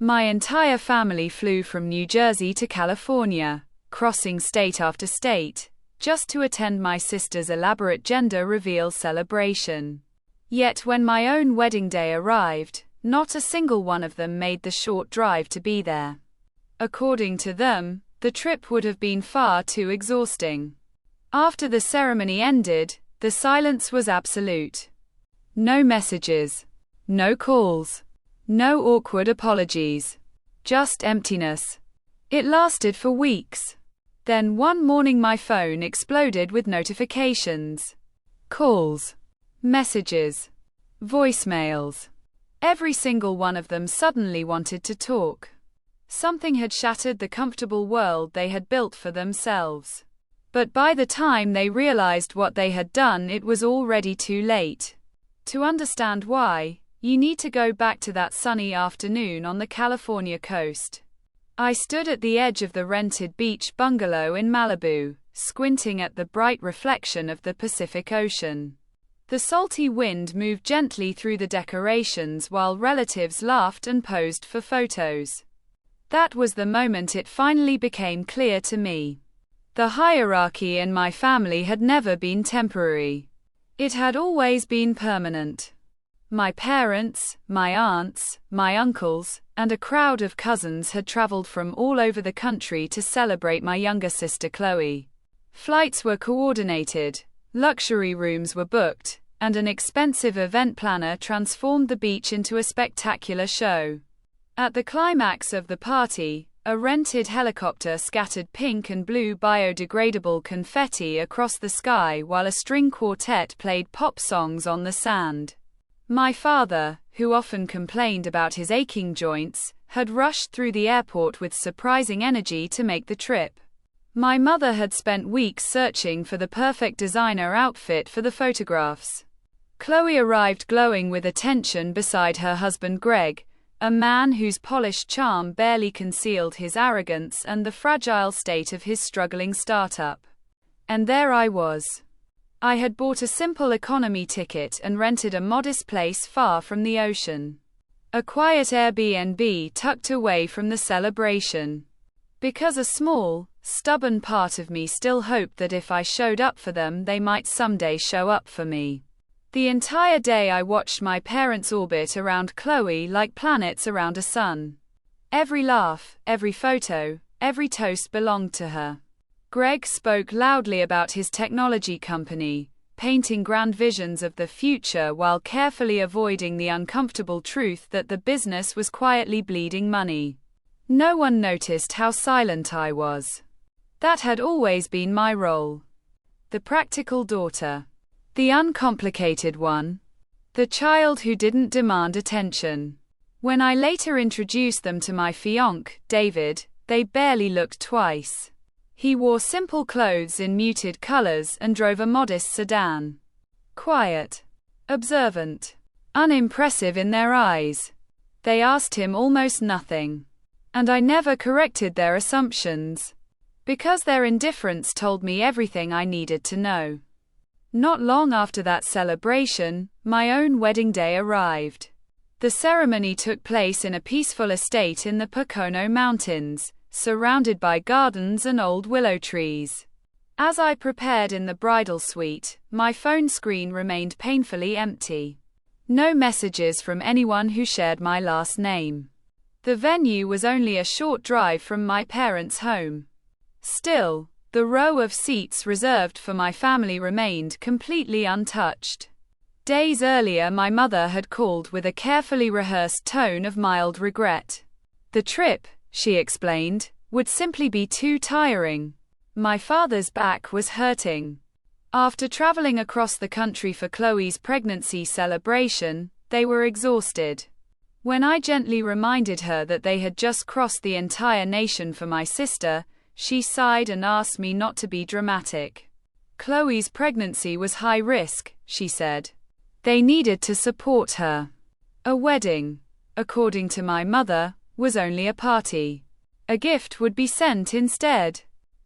My entire family flew from New Jersey to California, crossing state after state, just to attend my sister's elaborate gender reveal celebration. Yet when my own wedding day arrived, not a single one of them made the short drive to be there. According to them, the trip would have been far too exhausting. After the ceremony ended, the silence was absolute. No messages. No calls. No awkward apologies. Just emptiness. It lasted for weeks. Then one morning my phone exploded with notifications. Calls. Messages. Voicemails. Every single one of them suddenly wanted to talk. Something had shattered the comfortable world they had built for themselves. But by the time they realized what they had done, it was already too late. To understand why, you need to go back to that sunny afternoon on the California coast. I stood at the edge of the rented beach bungalow in Malibu, squinting at the bright reflection of the Pacific Ocean. The salty wind moved gently through the decorations while relatives laughed and posed for photos. That was the moment it finally became clear to me. The hierarchy in my family had never been temporary. It had always been permanent. My parents, my aunts, my uncles, and a crowd of cousins had traveled from all over the country to celebrate my younger sister Chloe. Flights were coordinated, luxury rooms were booked, and an expensive event planner transformed the beach into a spectacular show. At the climax of the party, a rented helicopter scattered pink and blue biodegradable confetti across the sky while a string quartet played pop songs on the sand. My father, who often complained about his aching joints, had rushed through the airport with surprising energy to make the trip. My mother had spent weeks searching for the perfect designer outfit for the photographs. Chloe arrived glowing with attention beside her husband Greg, a man whose polished charm barely concealed his arrogance and the fragile state of his struggling startup. And there I was. I had bought a simple economy ticket and rented a modest place far from the ocean. A quiet Airbnb tucked away from the celebration. Because a small, stubborn part of me still hoped that if I showed up for them, they might someday show up for me. The entire day I watched my parents orbit around Chloe like planets around a sun. Every laugh, every photo, every toast belonged to her. Greg spoke loudly about his technology company, painting grand visions of the future while carefully avoiding the uncomfortable truth that the business was quietly bleeding money. No one noticed how silent I was. That had always been my role. The practical daughter. The uncomplicated one. The child who didn't demand attention. When I later introduced them to my fiancé, David, they barely looked twice. He wore simple clothes in muted colors and drove a modest sedan. Quiet. Observant. Unimpressive in their eyes. They asked him almost nothing. And I never corrected their assumptions. Because their indifference told me everything I needed to know. Not long after that celebration, my own wedding day arrived. The ceremony took place in a peaceful estate in the Pocono Mountains, surrounded by gardens and old willow trees. As I prepared in the bridal suite, my phone screen remained painfully empty. No messages from anyone who shared my last name. The venue was only a short drive from my parents' home. Still, the row of seats reserved for my family remained completely untouched. Days earlier, my mother had called with a carefully rehearsed tone of mild regret. The trip, she explained, would simply be too tiring. My father's back was hurting. After traveling across the country for Chloe's pregnancy celebration, they were exhausted. When I gently reminded her that they had just crossed the entire nation for my sister, she sighed and asked me not to be dramatic. Chloe's pregnancy was high risk, she said. They needed to support her. A wedding, according to my mother, was only a party. A gift would be sent instead.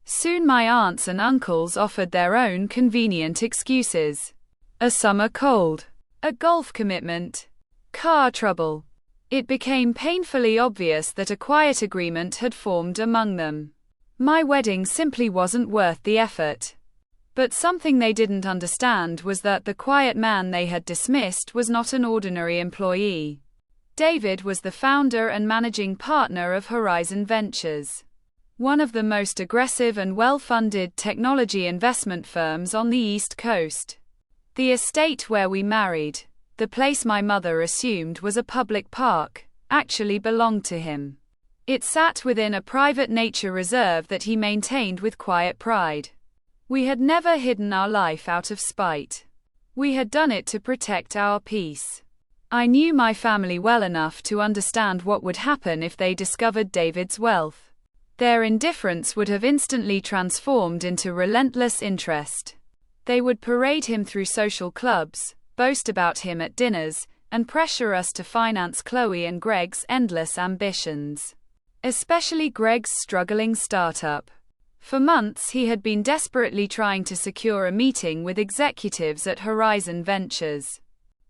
Soon my aunts and uncles offered their own convenient excuses. A summer cold, a golf commitment, car trouble. It became painfully obvious that a quiet agreement had formed among them. My wedding simply wasn't worth the effort. But something they didn't understand was that the quiet man they had dismissed was not an ordinary employee. David was the founder and managing partner of Horizon Ventures, one of the most aggressive and well-funded technology investment firms on the East Coast. The estate where we married, the place my mother assumed was a public park, actually belonged to him. It sat within a private nature reserve that he maintained with quiet pride. We had never hidden our life out of spite. We had done it to protect our peace. I knew my family well enough to understand what would happen if they discovered David's wealth. Their indifference would have instantly transformed into relentless interest. They would parade him through social clubs, boast about him at dinners, and pressure us to finance Chloe and Greg's endless ambitions. Especially Greg's struggling startup. For months he had been desperately trying to secure a meeting with executives at Horizon Ventures.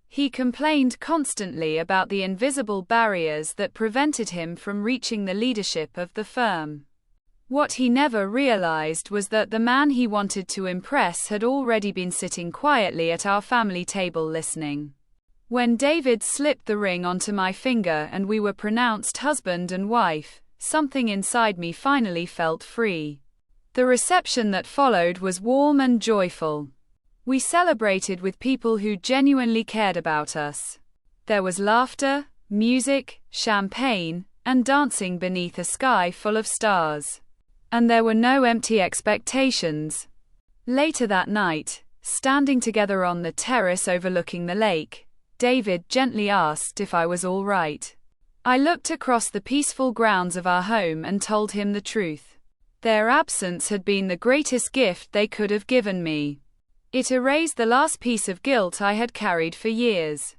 He complained constantly about the invisible barriers that prevented him from reaching the leadership of the firm. What he never realized was that the man he wanted to impress had already been sitting quietly at our family table listening. When David slipped the ring onto my finger and we were pronounced husband and wife, something inside me finally felt free. The reception that followed was warm and joyful. We celebrated with people who genuinely cared about us. There was laughter, music, champagne, and dancing beneath a sky full of stars. And there were no empty expectations. Later that night, standing together on the terrace overlooking the lake, David gently asked if I was all right. I looked across the peaceful grounds of our home and told him the truth. Their absence had been the greatest gift they could have given me. It erased the last piece of guilt I had carried for years.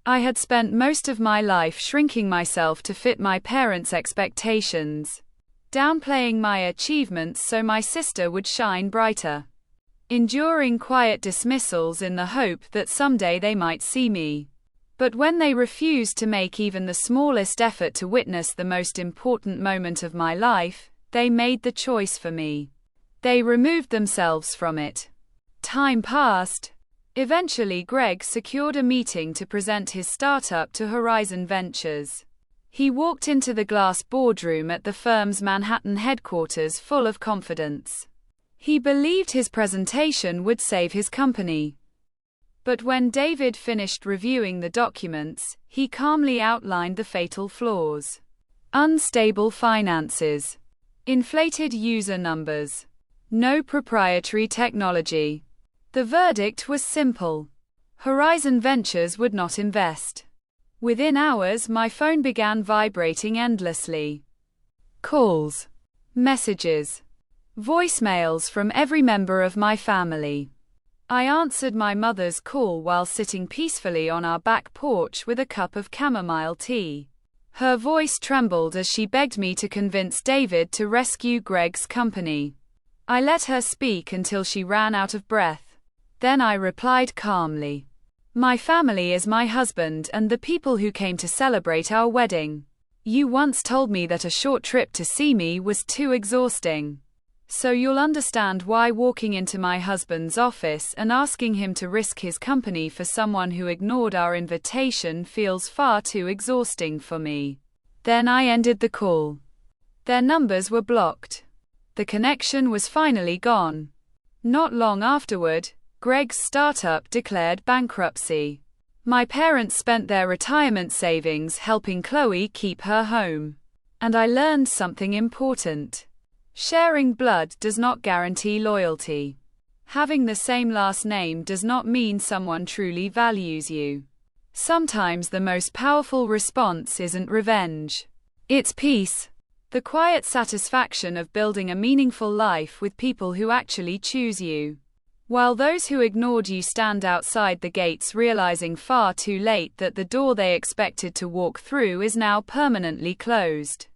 I had spent most of my life shrinking myself to fit my parents' expectations, downplaying my achievements so my sister would shine brighter, enduring quiet dismissals in the hope that someday they might see me. But when they refused to make even the smallest effort to witness the most important moment of my life, they made the choice for me. They removed themselves from it. Time passed. Eventually Greg secured a meeting to present his startup to Horizon Ventures. He walked into the glass boardroom at the firm's Manhattan headquarters full of confidence. He believed his presentation would save his company. But when David finished reviewing the documents, he calmly outlined the fatal flaws. Unstable finances. Inflated user numbers. No proprietary technology. The verdict was simple. Horizon Ventures would not invest. Within hours, my phone began vibrating endlessly. Calls, messages, voicemails from every member of my family. I answered my mother's call while sitting peacefully on our back porch with a cup of chamomile tea. Her voice trembled as she begged me to convince David to rescue Greg's company. I let her speak until she ran out of breath. Then I replied calmly. My family is my husband and the people who came to celebrate our wedding. You once told me that a short trip to see me was too exhausting. So you'll understand why walking into my husband's office and asking him to risk his company for someone who ignored our invitation feels far too exhausting for me. Then I ended the call. Their numbers were blocked. The connection was finally gone. Not long afterward, Greg's startup declared bankruptcy. My parents spent their retirement savings helping Chloe keep her home. And I learned something important. Sharing blood does not guarantee loyalty. Having the same last name does not mean someone truly values you. Sometimes the most powerful response isn't revenge. It's peace. The quiet satisfaction of building a meaningful life with people who actually choose you. While those who ignored you stand outside the gates realizing far too late that the door they expected to walk through is now permanently closed.